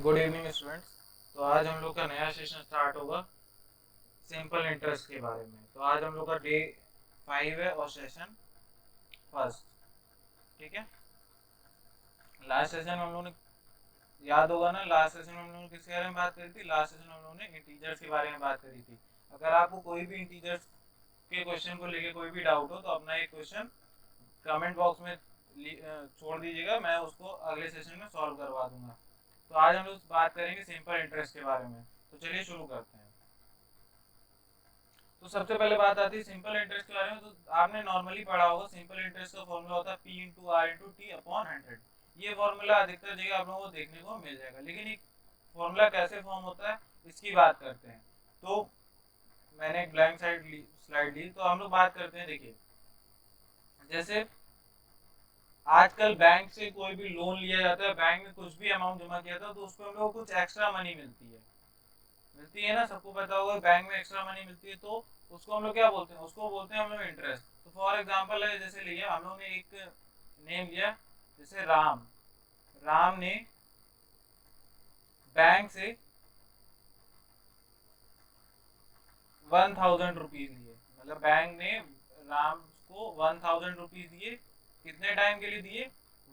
Good evening students. तो आज हम लोग का नया सेशन स्टार्ट होगा सिंपल इंटरेस्ट के बारे में। तो आज हम लोग का डे 5 है और सेशन फर्स्ट। ठीक है, लास्ट सेशन में हम लोगों ने, याद होगा ना, लास्ट सेशन में हम लोगों ने किसके बारे में बात करी थी? लास्ट सेशन में हम लोगों ने इंटीजर्स के बारे में बात करी थी। अगर आपको कोई भी इंटीजर्स के क्वेश्चन को लेके कोई भी डाउट हो तो अपना एक क्वेश्चन कमेंट बॉक्स में छोड़ दीजिएगा, मैं उसको अगले सेशन में सॉल्व करवा दूंगा। तो आज हम लोग बात करेंगे सिंपल इंटरेस्ट के बारे में। तो चलिए शुरू करते हैं। तो सबसे पहले बात आती है सिंपल इंटरेस्ट के बारे में। तो आपने नॉर्मली पढ़ा होगा सिंपल इंटरेस्ट का फॉर्मूला होता है P into R into T upon 100। ये फॉर्मूला अधिकतर जगह आप लोगों को देखने को मिल जाएगा, लेकिन एक फॉर्मूला कैसे फॉर्म होता है इसकी बात करते हैं। तो मैंने एक ब्लैंक स्लाइड ली, तो हम लोग बात करते हैं। देखिए, जैसे आजकल बैंक से कोई भी लोन लिया जाता है, बैंक में कुछ भी अमाउंट जमा किया था तो उस पर हम लोग को कुछ एक्स्ट्रा मनी मिलती है ना, सबको पता होगा बैंक में एक्स्ट्रा मनी मिलती है। तो उसको हम लोग क्या बोलते हैं? उसको बोलते हैं हम लोग इंटरेस्ट। तो फॉर एग्जांपल है, जैसे लिया हम लोग ने एक नेम लिया, जैसे राम। राम ने बैंक से 1000 रुपीज लिए, मतलब बैंक ने राम को 1000 रुपीज दिए। कितने टाइम के लिए दिए?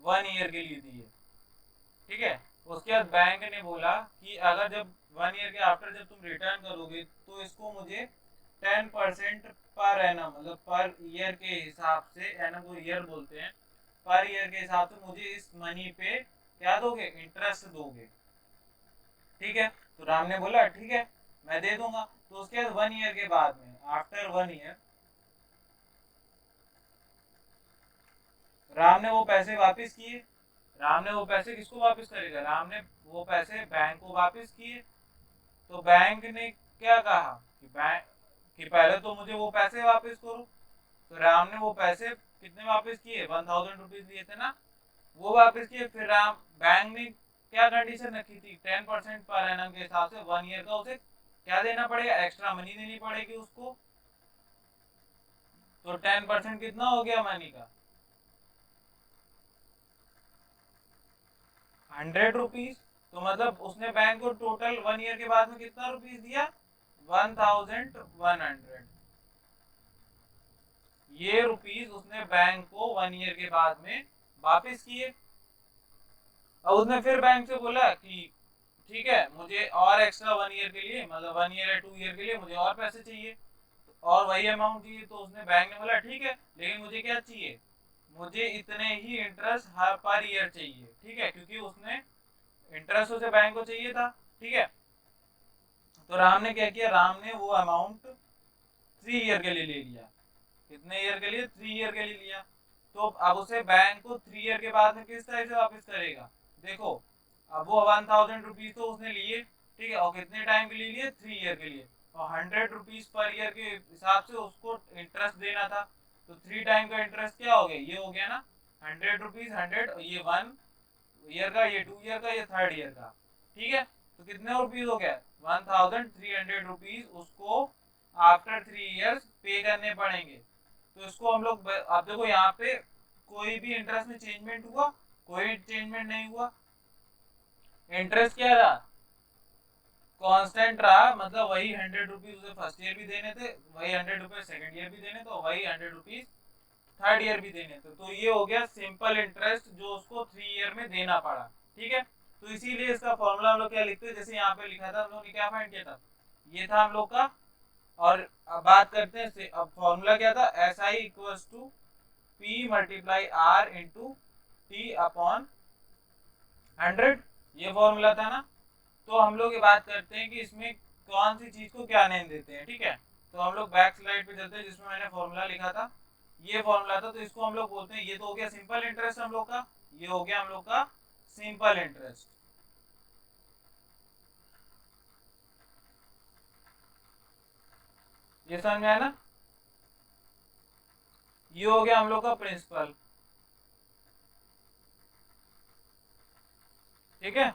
1 ईयर के लिए दिए। ठीक है, उसके बाद बैंक ने बोला कि अगर जब 1 ईयर के आफ्टर जब तुम रिटर्न करोगे तो इसको मुझे 10% पर एनम, मतलब पर ईयर के हिसाब से, एनम को ईयर बोलते हैं, पर ईयर के हिसाब से मुझे इस मनी पे क्या दोगे? इंटरेस्ट दोगे। ठीक है, तो राम ने बोला ठीक है मैं दे दूंगा। तो उसके बाद 1 ईयर के बाद में, आफ्टर 1 ईयर, राम ने वो पैसे वापस किए। राम ने वो पैसे किसको वापस करेगा? राम ने वो पैसे बैंक को वापस किए। तो बैंक ने क्या कहा कि बैंक कि पहले तो मुझे वो पैसे वापस करो। तो राम ने वो पैसे कितने वापस किए? 1000 रुपीज दिए थे ना, वो वापस किए। फिर राम, बैंक ने क्या कंडीशन रखी थी? 10% पर एनम के हिसाब से 1 ईयर का उसे क्या देना पड़ेगा? एक्स्ट्रा मनी देनी पड़ेगी उसको। तो 10% कितना हो गया मनी का? 100 रुपीज। तो मतलब उसने बैंक को टोटल 1 ईयर के बाद में कितना रुपीज दिया? 1100। ये रुपीज उसने बैंक को 1 ईयर के बाद में वापस किए। अब उसने फिर बैंक से बोला कि ठीक है मुझे और एक्स्ट्रा 1 ईयर के लिए, मतलब 1 ईयर या 2 ईयर के लिए मुझे और पैसे चाहिए, और वही अमाउंट चाहिए। तो उसने, बैंक ने बोला ठीक है, लेकिन मुझे क्या चाहिए? मुझे इतने ही इंटरेस्ट हर पर ईयर चाहिए। ठीक है, क्योंकि उसने इंटरेस्ट उसे बैंक को चाहिए था। ठीक है, तो राम ने क्या किया? राम ने वो अमाउंट 3 ईयर के लिए ले लिया। कितने ईयर के लिए? 3 ईयर के लिए लिया। तो अब उसे बैंक को 3 ईयर के बाद में किस तरह से वापस करेगा? देखो, अब वो 1000 रुपीज तो उसने लिए, ठीक है, और कितने टाइम के लिए लिए? 3 ईयर के लिए। और 100 रुपीज पर ईयर के हिसाब से उसको इंटरेस्ट देना था। तो 3 टाइम का इंटरेस्ट क्या हो गया? ये हो गया ना, 100 रुपीज 100, ये 1 ईयर का, ये 2 ईयर का, ये 3rd ईयर का। ठीक है, तो कितने रुपीज हो गया? 1300 रुपीज उसको आफ्टर 3 ईयर्स पे करने पड़ेंगे। तो इसको हम लोग, आप देखो यहाँ पे कोई भी इंटरेस्ट में चेंजमेंट हुआ? कोई चेंजमेंट नहीं हुआ। इंटरेस्ट क्या रहा? कांस्टेंट रहा, मतलब वही 100 रुपीज उसे फर्स्ट ईयर भी देने थे, वही 100 रुपीज सेकंड ईयर भी देने थे, वही 100 रुपीज 3rd ईयर भी देने थे। तो ये हो गया सिंपल इंटरेस्ट जो उसको 3 ईयर में देना पड़ा। ठीक है, तो इसीलिए इसका फॉर्मूला हम लोग क्या लिखते हैं? जैसे यहाँ पे लिखा था, हम लोग ने क्या फाइंड किया था? ये था हम लोग का। और अब बात करते हैं, अब फॉर्मूला क्या था? S I equal to P multiply R into T upon 100। ये फॉर्मूला था ना। तो हम लोग ये बात करते हैं कि इसमें कौन सी चीज को क्या नेम देते हैं। ठीक है, तो हम लोग बैक स्लाइड पे चलते हैं जिसमें मैंने फॉर्मूला लिखा था। ये फॉर्मूला था, तो इसको हम लोग बोलते हैं, ये तो हो गया सिंपल इंटरेस्ट हम लोग का, ये हो गया हम लोग का सिंपल इंटरेस्ट। ये समझ में आया ना? ये हो गया हम लोग का प्रिंसिपल। ठीक है,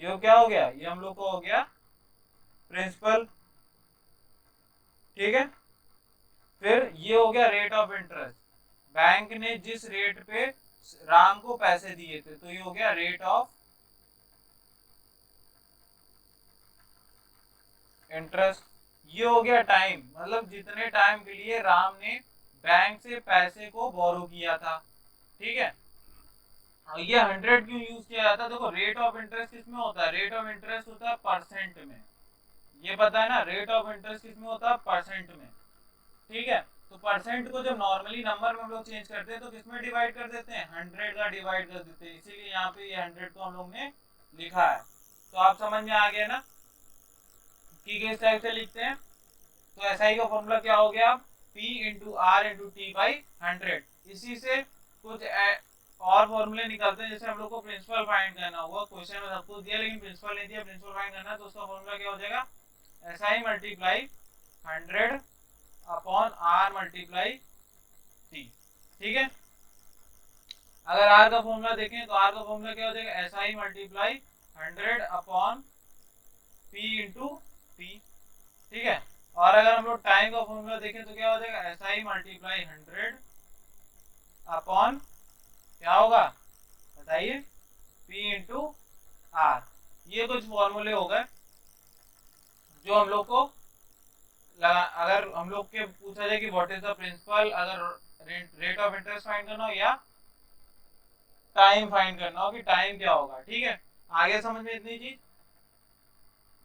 ये क्या हो गया? ये हम लोग को हो गया प्रिंसिपल। ठीक है, फिर ये हो गया रेट ऑफ इंटरेस्ट। बैंक ने जिस रेट पे राम को पैसे दिए थे, तो ये हो गया रेट ऑफ इंटरेस्ट, ये हो गया टाइम, मतलब जितने टाइम के लिए राम ने बैंक से पैसे को बोरो किया था, ठीक है। और ये 100 क्यों यूज किया जाता है, देखो रेट ऑफ इंटरेस्ट किसमें होता है, रेट ऑफ इंटरेस्ट होता है परसेंट में, ये पता है ना, रेट ऑफ इंटरेस्ट किसमें होता है परसेंट में, ठीक है। तो परसेंट को जब नॉर्मली नंबर में हम लोग चेंज करते हैं तो किसमें डिवाइड कर देते हैं, 100 का डिवाइड कर देते हैं, इसीलिए यहाँ पे ये 100 को हम लोग ने लिखा है। तो आप समझ में आ गया ना कि किस टाइप से लिखते हैं। तो एसआई का फॉर्मूला क्या हो गया, P into R into T by 100। इसी से कुछ और फॉर्मूले निकलते हैं, जैसे हम लोग को प्रिंसिपल फाइंड करना हुआ, क्वेश्चन में सब कुछ दिया लेकिन प्रिंसिपल नहीं दिया, प्रिंसिपल फाइंड करना है तो उसका फॉर्मूला क्या हो जाएगा, SI multiply 100 upon R multiply T, ठीक है। अगर आर का फॉर्मूला देखें तो आर का फॉर्मूला क्या हो जाएगा, SI multiply 100 upon P into T, ठीक है। और अगर हम लोग टाइम का फॉर्मूला देखें तो क्या हो जाएगा, एसआई मल्टीप्लाई 100 अपॉन क्या होगा बताइए, पी इंटू आर। ये कुछ फॉर्मूले हो गए जो हम लोग को अगर हम लोग के पूछा जाए कि व्हाट इज द प्रिंसिपल, अगर रेट ऑफ इंटरेस्ट फाइंड करना हो या टाइम फाइंड करना हो कि टाइम क्या होगा, ठीक है। आगे समझ में इतनी चीज।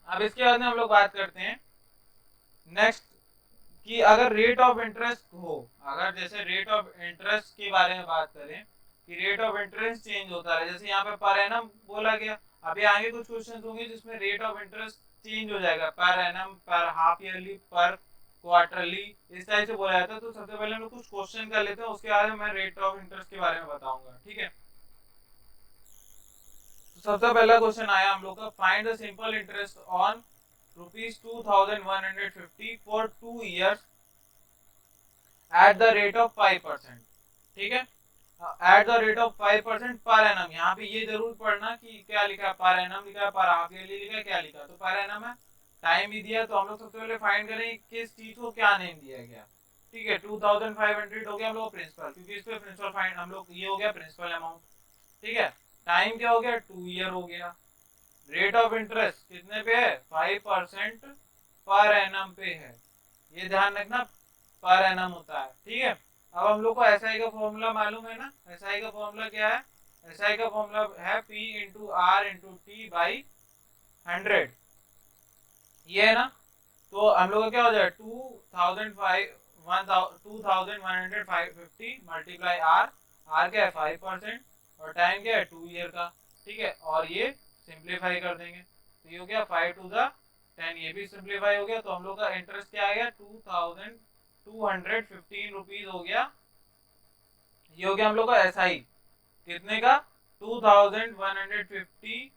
अब इसके बाद में हम लोग बात करते हैं नेक्स्ट कि अगर रेट ऑफ इंटरेस्ट हो, अगर जैसे रेट ऑफ इंटरेस्ट के बारे में बात करें कि रेट ऑफ इंटरेस्ट चेंज होता है, जैसे यहाँ पे पर एनम बोला गया, अभी आगे कुछ क्वेश्चन होंगे जिसमें रेट ऑफ इंटरेस्ट चेंज हो जाएगा, पर एनम, पर हाफ ईयरली, पर क्वार्टरली, इस टाइप से बोला जाता है। तो सबसे पहले हम लोग कुछ क्वेश्चन कर लेते हैं, उसके बाद मैं रेट ऑफ इंटरेस्ट के बारे में बताऊंगा, ठीक है। तो सबसे पहला क्वेश्चन आया हम लोग का, find the simple interest on ₹2150 for 2 years at the rate of 5%, ठीक है। Eight the rate of 5% per annum, यहाँ पे ये जरूर पढ़ना कि क्या लिखा है, पर एनम लिखा है, पर हाफ ईयरली लिखा है, क्या लिखा है, तो पर एनम है। टाइम भी दिया, तो हम लोग सबसे पहले फाइंड करें किस चीज को क्या नेम दिया गया, ठीक है। 2500 हो गया हम लोग प्रिंसिपल, क्योंकि इस पे प्रिंसिपल फाइंड हम लोग, ये हो गया प्रिंसिपल अमाउंट, ठीक है। टाइम क्या हो गया, 2 ईयर हो गया। रेट ऑफ इंटरेस्ट कितने पे है, 5% पर एनम पे है, ये ध्यान रखना, पर एनम होता है, ठीक है। अब हम लोग को एसआई का फॉर्मूला मालूम है ना, एसआई का फॉर्मूला क्या है, एसआई का फॉर्मूला है P into R into T by 100, ये है ना। तो हम लोग का क्या हो जाएगा, 2150 मल्टीप्लाई आर, आर क्या है 5% और टाइम क्या है 2 ईयर का, ठीक है। और ये सिंप्लीफाई कर देंगे तो ये हो गया 5 टू द 10, ये भी सिंप्लीफाई हो गया। तो हम लोग का इंटरेस्ट क्या आ गया, 2215 रुपीज हो गया, ये हो गया हम लोग का एसआई कितने का, 2150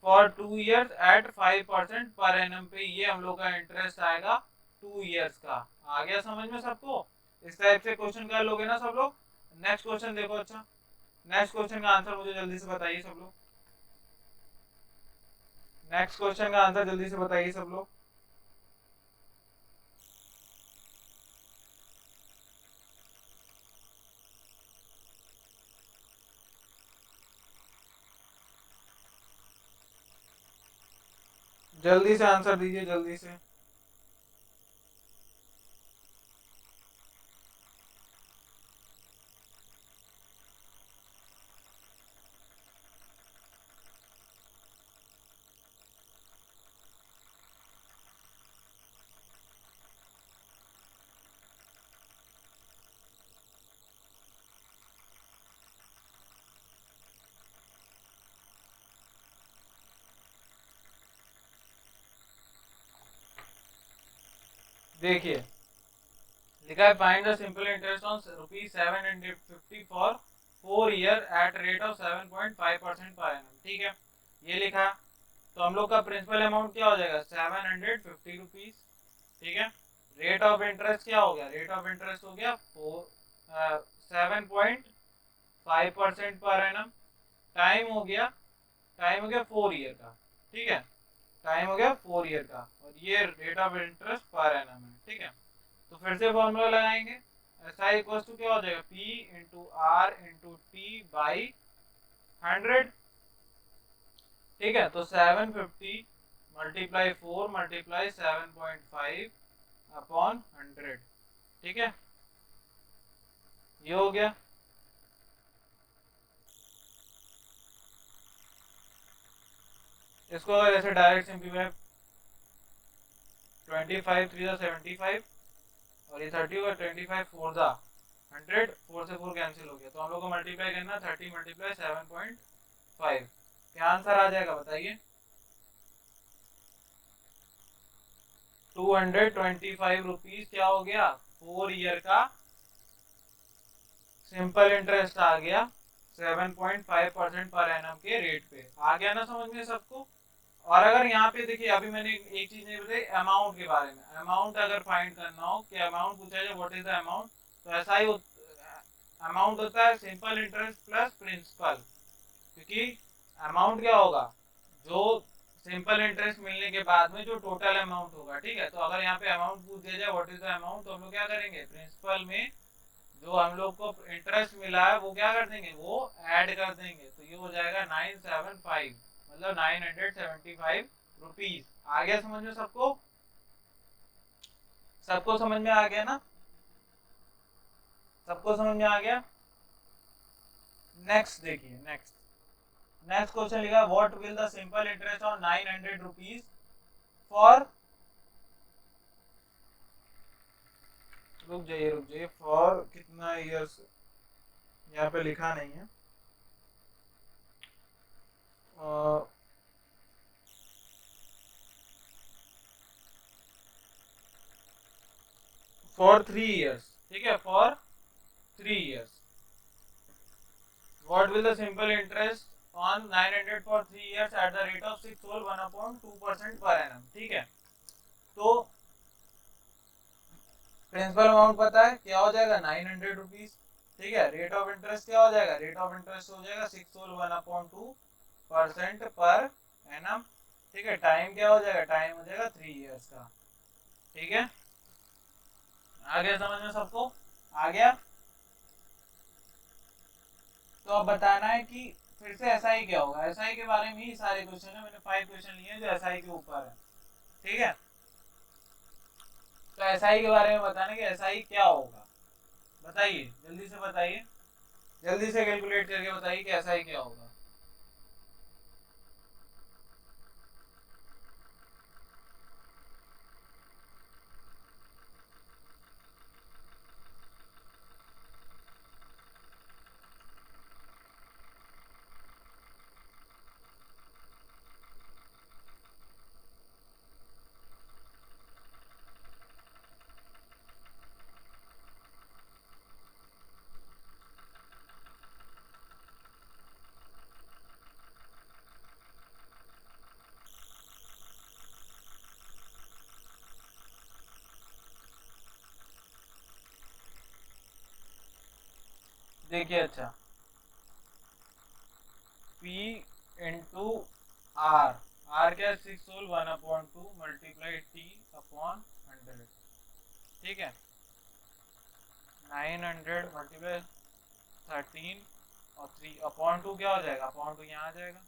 for 2 years eight 5% per annum पे, ये हम लोग का इंटरेस्ट आएगा 2 years का। आ गया समझ में सबको, इस टाइप से क्वेश्चन कर लोगे ना सब लोग। नेक्स्ट क्वेश्चन देखो, अच्छा नेक्स्ट क्वेश्चन का आंसर मुझे जल्दी से बताइए सब लोग, नेक्स्ट क्वेश्चन का आंसर जल्दी से बताइए सब लोग। जल्दी से आंसर दीजिए, जल्दी से। देखिए लिखा है find the simple interest on ₹750 for 4 year at rate of 7.5% per annum, ठीक है, ये लिखा। तो हम लोग का प्रिंसिपल अमाउंट क्या हो जाएगा, 750 रुपीज, ठीक है। रेट ऑफ इंटरेस्ट क्या हो गया, रेट ऑफ इंटरेस्ट हो गया 7.5% पर एनम। टाइम हो गया, टाइम हो गया 4 ईयर का, ठीक है, टाइम हो गया 4 ईयर का, और ये rate of interest per annum है, ठीक है। तो फिर से फॉर्मूला लगाएंगे, एस आई इक्वल टू क्या हो जाएगा, P into R into T by 100, ठीक है। तो 750 मल्टीप्लाई 4 मल्टीप्लाई 7.5 अपॉन 100। ठीक है, ये हो गया। इसको अगर ऐसे डायरेक्ट सिंपलीफाई 25 3 75 और ये 30 होगा, 25 4 100, 4 से 4 कैंसिल हो गया, तो हम लोग को मल्टीप्लाई करना 30 मल्टीप्लाई 7.5। क्या आंसर आ जाएगा बताइए? 225 रुपीज क्या हो गया? 4 ईयर का सिंपल इंटरेस्ट आ गया 7.5% पर एनम के रेट पे। आ गया ना समझ में सबको? और अगर यहाँ पे देखिए, अभी मैंने एक चीज नहीं बताई अमाउंट के बारे में। अमाउंट अगर फाइंड करना हो कि अमाउंट पूछा जाए व्हाट इज द अमाउंट, तो ऐसा ही अमाउंट होता है सिंपल इंटरेस्ट प्लस प्रिंसिपल। क्योंकि अमाउंट क्या होगा? जो सिंपल इंटरेस्ट मिलने के बाद में जो टोटल अमाउंट होगा। ठीक है, तो अगर यहाँ पे अमाउंट पूछ दिया जाए व्हाट इज द अमाउंट, तो हम लोग क्या करेंगे? प्रिंसिपल में जो हम लोग को इंटरेस्ट मिला है वो क्या कर देंगे? वो ऐड कर देंगे, तो ये हो जाएगा 975, मतलब 975 रुपीज। आ गया समझ में सबको? सबको समझ में आ गया ना? सबको समझ में आ गया? नेक्स्ट देखिए, नेक्स्ट क्वेश्चन लिखा what will the simple interest on 900 rupees for, रुक जाइए फॉर कितना ईयर्स, यहाँ पे लिखा नहीं है। For 3 years. ठीक है, for 3 years. What will the simple interest on 900 for 3 years at the rate of 6 whole 1/2% per annum. ठीक है, तो प्रिंसिपल अमाउंट पता है क्या हो जाएगा? 900 रुपीज। ठीक है, रेट ऑफ इंटरेस्ट क्या हो जाएगा? रेट ऑफ इंटरेस्ट हो जाएगा 6 होल 1/2% पर एनम। ठीक है, टाइम क्या हो जाएगा? टाइम हो जाएगा 3 ईयर्स का। ठीक है, आ गया समझ में सबको? आ गया? तो अब बताना है कि फिर से एसआई क्या होगा। एसआई के बारे में ही सारे क्वेश्चन है, मैंने 5 क्वेश्चन लिए हैं जो एसआई के ऊपर है। ठीक है, तो एसआई के बारे में बताना कि एसआई क्या होगा। बताइए, जल्दी से बताइए, जल्दी से कैलकुलेट करके बताइए कि एसआई क्या होगा। देखिए, अच्छा, P इंटू आर, आर क्या? 6 होल 1/2 मल्टीप्लाई टी अपॉन 100। ठीक है, 900 मल्टीप्लाई 13 और 3 अपॉन 2 क्या हो जाएगा? अपॉन 2 यहाँ आ जाएगा।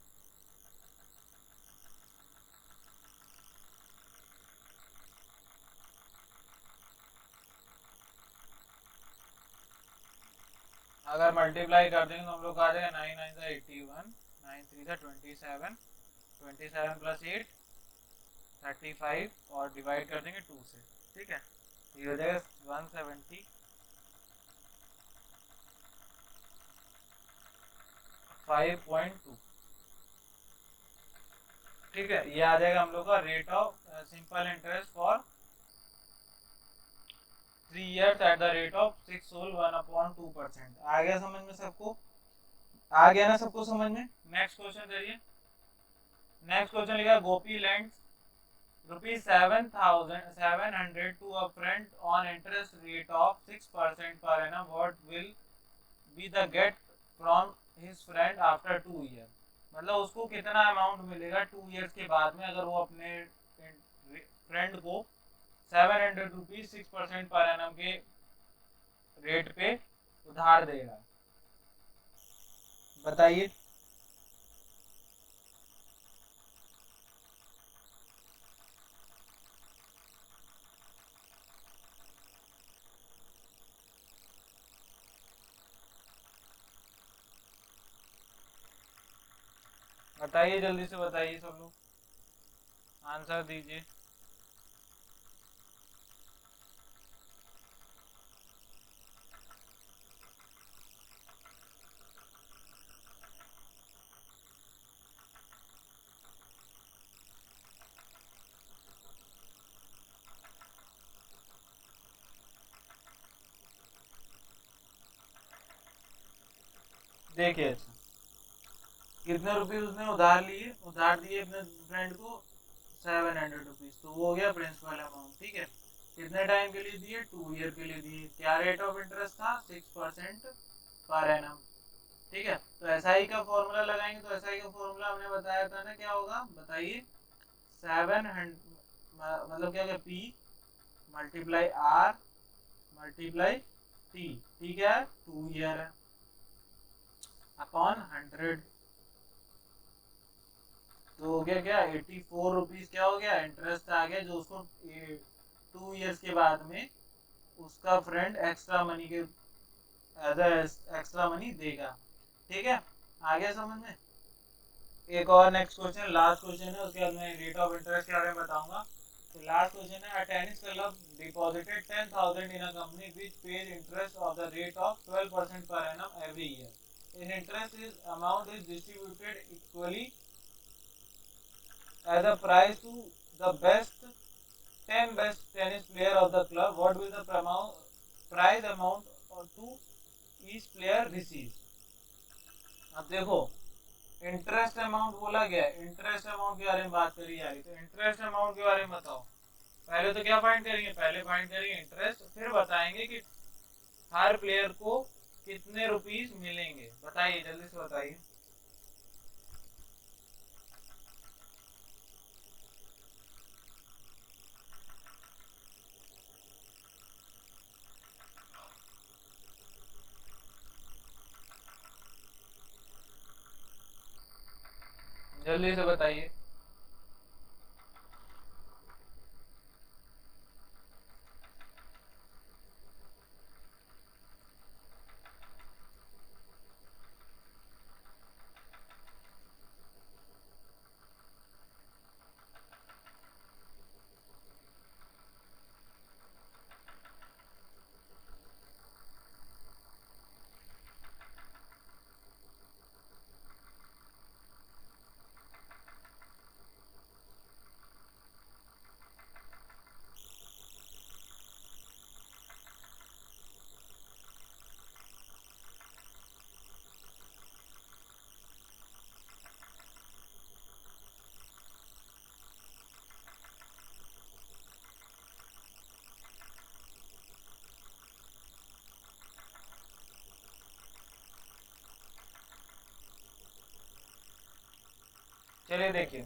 अगर मल्टीप्लाई कर देंगे तो हम लोग आ जाएगा 9 9 सा 81, 9 3 सा 27, 27 प्लस 8 35 और डिवाइड कर देंगे 2 से। ठीक है, ये हो जाएगा 175.2। ठीक है, ये आ जाएगा हम लोग का rate of simple interest for 3 years at the rate of 6 whole 1/2%। आ गया समझ में सबको? आ गया ना सबको समझ में? नेक्स्ट क्वेश्चन करिए। नेक्स्ट क्वेश्चन लिखा Gopi lend rupees 7,700 to a friend on interest rate of 6% per annum. What will be the get from his friend after 2 year. मतलब उसको कितना अमाउंट मिलेगा 2 ईयर्स के बाद में, अगर वो अपने फ्रेंड को 700 रुपीज 6% पर एनम के रेट पे उधार देगा। बताइए। बताइए, जल्दी से बताइए सब लोग, आंसर दीजिए। देखिए, अच्छा, कितने रुपीज उसने उधार लिए, उधार दिए अपने फ्रेंड को 700 रुपीज, तो वो हो गया प्रिंसिपल अमाउंट। ठीक है, कितने टाइम के लिए दिए, 2 ईयर के लिए दिए। क्या रेट ऑफ इंटरेस्ट था, 6% पर एनम। ठीक है, तो एसआई का फॉर्मूला लगाएंगे, तो एसआई का फॉर्मूला हमने बताया था ना, क्या होगा बताइए। 700 मतलब क्या क्या, P multiply R multiply T. ठीक है, 2 ईयर है, अपॉन 100। तो हो गया क्या, 84 रुपीज क्या हो गया, इंटरेस्ट आ गया, जो उसको 2 ईयर्स के बाद में उसका फ्रेंड एक्स्ट्रा मनी के एज एक्स्ट्रा मनी देगा। ठीक है, आ गया समझ में। एक और नेक्स्ट क्वेश्चन, लास्ट क्वेश्चन है, उसके बाद मैं रेट ऑफ इंटरेस्ट के बारे में बताऊंगा। तो लास्ट क्वेश्चन है, a tennis club deposited 10,000 in a company which pays interest of the rate of 12% per annum every year. In interest is amount is distributed equally as a prize to the best 10 best tennis player of the club. What will the prize amount to each player receive? अब देखो, interest amount बोला गया, interest amount के बारे में बात करी जा रही, तो इंटरेस्ट अमाउंट के बारे में बताओ। पहले तो क्या फाइंड करेंगे, पहले फाइंड करेंगे इंटरेस्ट, फिर बताएंगे कि हर प्लेयर को कितने रुपीस मिलेंगे। बताइए, जल्दी से बताइए। जल्दी से बताइए। चलिए देखिए,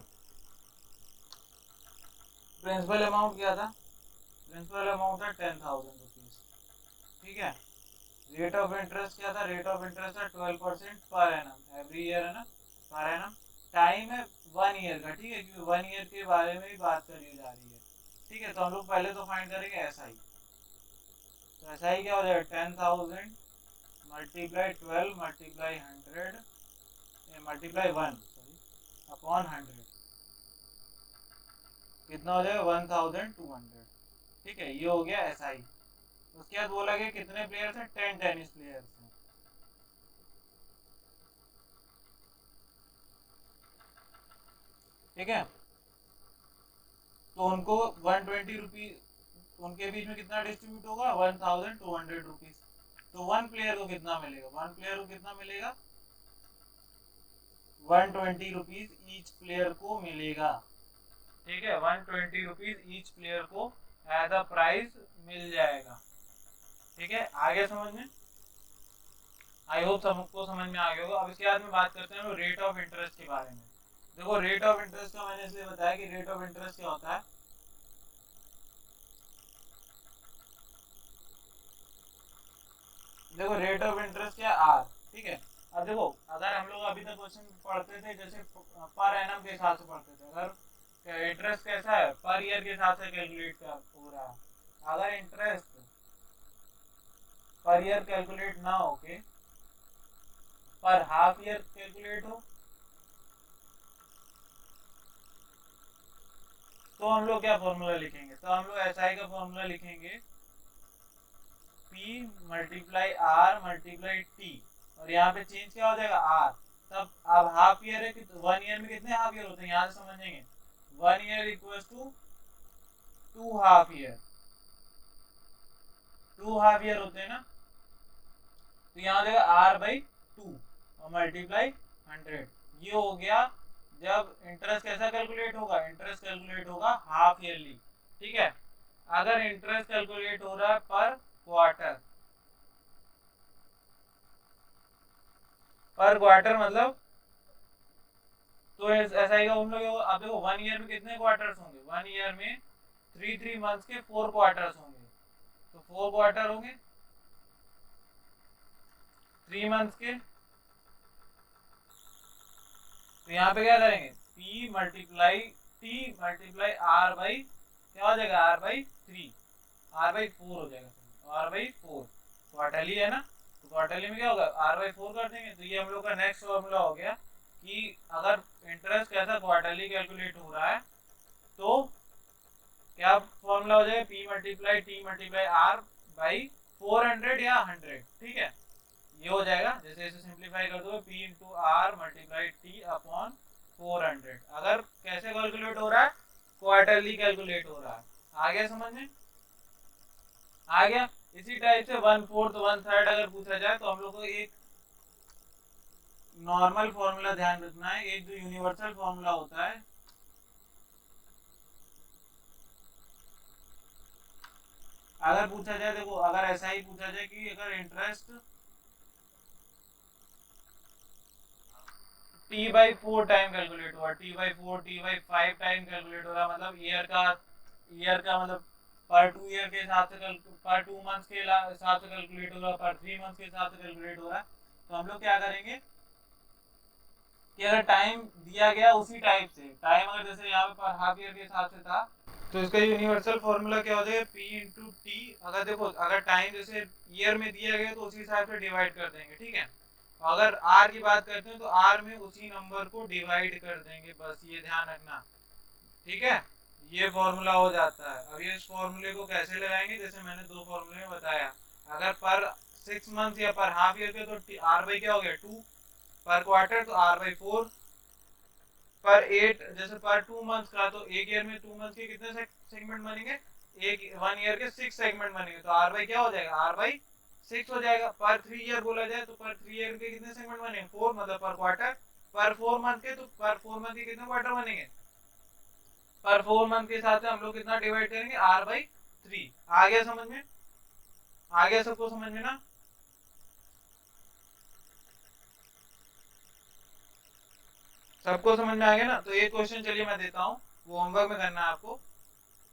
प्रिंसिपल अमाउंट क्या था, प्रिंसिपल अमाउंट था 10,000 रुपीज। ठीक है, रेट ऑफ इंटरेस्ट क्या था, रेट ऑफ इंटरेस्ट था 12% पर एनम एवरी ईयर, है ना, पर एनम। टाइम है 1 ईयर का। ठीक है, क्योंकि 1 ईयर के बारे में ही बात करी जा रही है। ठीक है, तो हम लोग पहले तो फाइंड करेंगे एसआई। तो एसआई क्या हो जाएगा, 10,000 multiply 12 multiply 100 multiply 1 sorry upon 100, कितना हो जाएगा, 1,200। ठीक है, ये हो गया एसआई। उसके बाद बोला गया कितने प्लेयर्स हैं, 10 टेनिस प्लेयर्स हैं। ठीक है, तो उनको 120 रुपीज, उनके बीच में कितना डिस्ट्रीब्यूट होगा, 1,200 रुपीज। तो वन प्लेयर को कितना मिलेगा, वन प्लेयर को कितना मिलेगा, 120 रुपीज ईच प्लेयर को मिलेगा। ठीक है, 120 रुपीज ईच प्लेयर को एज अ प्राइस मिल जाएगा। ठीक है, आगे समझ में, आई होप सबको समझ में आ गया होगा। अब इसके बाद में बात करते हैं रेट ऑफ इंटरेस्ट के बारे में। देखो, रेट ऑफ इंटरेस्ट का मैंने इसलिए बताया कि रेट ऑफ इंटरेस्ट क्या होता है, देखो रेट ऑफ इंटरेस्ट क्या, आर। ठीक है, अब देखो, अगर हम लोग अभी तक क्वेश्चन पढ़ते थे जैसे पर एनम के हिसाब से पढ़ते थे, अगर इंटरेस्ट कैसा है, पर ईयर के हिसाब से कैलकुलेट कर हो रहा है। अगर इंटरेस्ट पर ईयर कैलकुलेट ना होके पर हाफ ईयर कैलकुलेट हो, तो हम लोग क्या फॉर्मूला लिखेंगे, तो हम लोग SI का फॉर्मूला लिखेंगे P multiply R multiply T, और यहाँ पे चेंज क्या हो जाएगा R। तब अब हाफ ईयर है कि 1 ईयर में कितने हाफ ईयर होते हैं यहाँ से समझेंगे। 1 year equals to 2 half year, 2 half year होते हैं ना। तो यहाँ देगा R/2 और मल्टीप्लाई 100। ये हो गया जब इंटरेस्ट कैसा कैलकुलेट होगा, इंटरेस्ट कैलकुलेट होगा हाफ ईयरली, ठीक है। अगर इंटरेस्ट कैलकुलेट हो रहा है पर क्वार्टर मतलब, तो ऐसा ही हम लोग अब देखो 1 ईयर में कितने क्वार्टर्स होंगे, 1 ईयर में 3 मंथ्स के 4 क्वार्टर्स होंगे, तो 4 क्वार्टर होंगे 3 मंथ्स के। तो यहाँ पे क्या करेंगे, P multiply T multiply R/, क्या हो जाएगा R/3, R/4 हो जाएगा, R/4 क्वार्टरली है ना। तो क्वार्टरली में क्या होगा R/4 कर देंगे। तो ये हम लोग का नेक्स्ट फॉर्मूला हो गया कि अगर इंटरेस्ट कैसा क्वार्टरली कैलकुलेट हो रहा है तो क्या फॉर्मूला हो जाएगा, P multiply T multiply R/400 या 100, ठीक है। ये हो जाएगा, जैसे इसे सिंप्लीफाई कर दो P into R multiply T upon 400। अगर कैसे कैलकुलेट हो रहा है, क्वार्टरली कैलकुलेट हो रहा है। आ गया समझ में, आ गया। इसी टाइप से 1/4 1/3 अगर पूछा जाए तो हम लोग को एक नॉर्मल फॉर्मूला ध्यान रखना है, एक जो यूनिवर्सल फॉर्मूला होता है। अगर पूछा जाए, देखो अगर ऐसा ही पूछा जाए कि अगर इंटरेस्ट T/4 टाइम कैलकुलेट हुआ, T/4 T/5 टाइम कैलकुलेट हो रहा, मतलब ईयर का मतलब पर 2 ईयर के हिसाब से, पर 2 मंथ्स के हिसाब से कैलकुलेट हो रहा, पर 3 मंथ्स के हिसाब से कैलकुलेट हो रहा। तो हम लोग क्या करेंगे कि अगर टाइम दिया गया उसी टाइप से, टाइम अगर जैसे यहाँ पे पर हाफ ईयर के हिसाब से था, तो इसका यूनिवर्सल फॉर्मूला क्या हो जाएगा, P इंटू टी। अगर देखो अगर टाइम जैसे ईयर में दिया गया तो उसी हिसाब से डिवाइड कर देंगे, ठीक है। अगर R की बात करते हैं तो R में उसी नंबर को डिवाइड कर देंगे, बस ये ध्यान रखना, ठीक है। ये फॉर्मूला हो जाता है। अब ये इस फॉर्मूले को कैसे लगाएंगे, जैसे मैंने 2 फॉर्मूले में बताया। अगर पर 6 मंथ या पर हाफ ईयर के तो R/, क्या हो गया 2, पर क्वार्टर तो R/4, पर 8 जैसे पर 2 मंथ का, तो एक ईयर में 2 मंथ के कितने सेगमेंट बनेंगे, 1 ईयर के 6 सेगमेंट बनेंगे, तो R/, क्या हो जाएगा R/6 हो जाएगा। पर 3 ईयर बोला जाए तो पर 3 ईयर के कितने सेगमेंट बनेंगे, 4, मतलब पर क्वार्टर। पर 4 मंथ के, तो पर 4 मंथ के कितने क्वार्टर बनेंगे, पर 4 मंथ के साथ हम लोग कितना डिवाइड करेंगे, R/3। आ गया समझ में, आ गया सबको समझ में ना। सबको समझ में आ गया ना। तो एक क्वेश्चन चलिए मैं देता हूँ, वो होमवर्क में करना है आपको।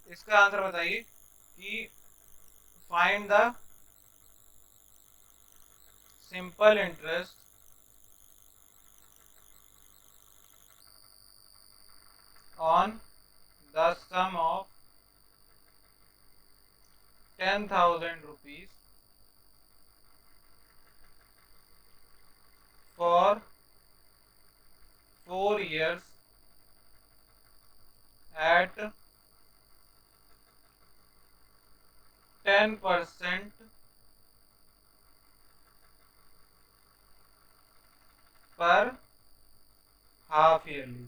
इसका आंसर बताइए कि find the simple interest on the sum of 10,000 rupees for 4 years at 10% पर हाफ ईयरली,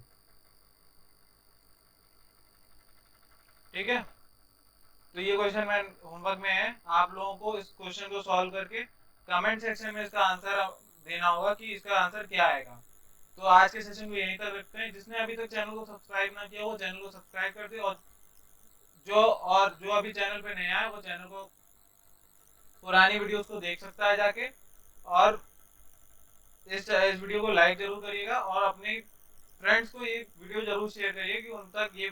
ठीक है। तो ये क्वेश्चन मैं होमवर्क में है, आप लोगों को इस क्वेश्चन को सॉल्व करके कमेंट सेक्शन में इसका आंसर देना होगा कि इसका आंसर क्या आएगा। तो आज के सेशन को यहीं तक रखते हैं। जिसने अभी तक चैनल को सब्सक्राइब ना किया वो चैनल को सब्सक्राइब कर दे, और जो अभी चैनल पे नया है वो चैनल को पुरानी वीडियोस को देख सकता है जाके। और इस वीडियो को लाइक जरूर करिएगा और अपने फ्रेंड्स को ये वीडियो जरूर शेयर करिए कि उन तक ये